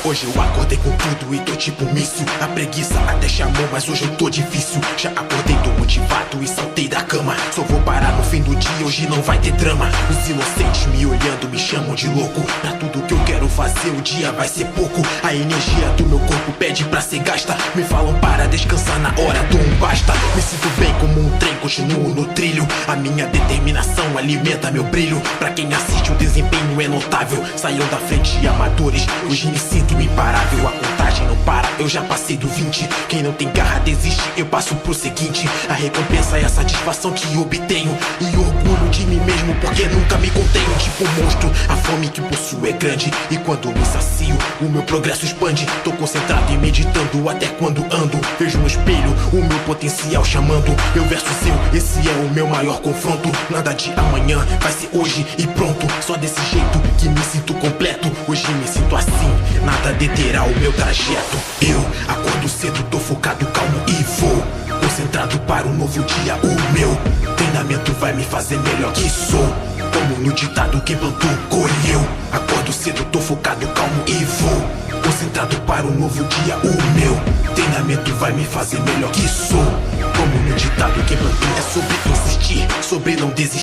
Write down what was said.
Hoje eu acordei com tudo e tô tipo míssil. A preguiça até chamou, mas hoje eu tô difícil. Já acordei, tô motivado e saltei da cama. Só vou parar no fim do dia, hoje não vai ter drama. Os inocentes me olhando me chamam de louco. Pra tudo que eu quero fazer o dia vai ser pouco. A energia do meu corpo pede pra ser gasta. Me falam para descansar na hora do basta. Me sinto bem como um trem, continuo no trilho. A minha determinação alimenta meu brilho. Pra quem assiste o desempenho é notável. Saiam da frente amadores, hoje me sinto imparável. A contagem não para, eu já passei do 20. Quem não tem garra desiste, eu passo pro seguinte. A recompensa é a satisfação que obtenho e orgulho de mim mesmo porque nunca me contenho. Tipo um monstro, a fome que possuo é grande. E quando me sacio, o meu progresso expande. Tô concentrado e meditando até quando ando. Vejo no espelho o meu potencial chamando. Eu versus eu, esse é o meu maior confronto. Nada de amanhã, vai ser hoje e pronto. Só desse jeito que me sinto completo. Hoje me sinto assim, nada deterá o meu trajeto. Eu acordo cedo, tô focado, calmo e vou concentrado para um novo dia. O meu treinamento vai me fazer melhor que sou. Como no ditado, quem plantou colheu. Acordo cedo, tô focado, calmo e vou concentrado para um novo dia. O meu treinamento vai me fazer melhor que sou. Como no ditado, quem plantou. É sobre insistir, sobre não desistir.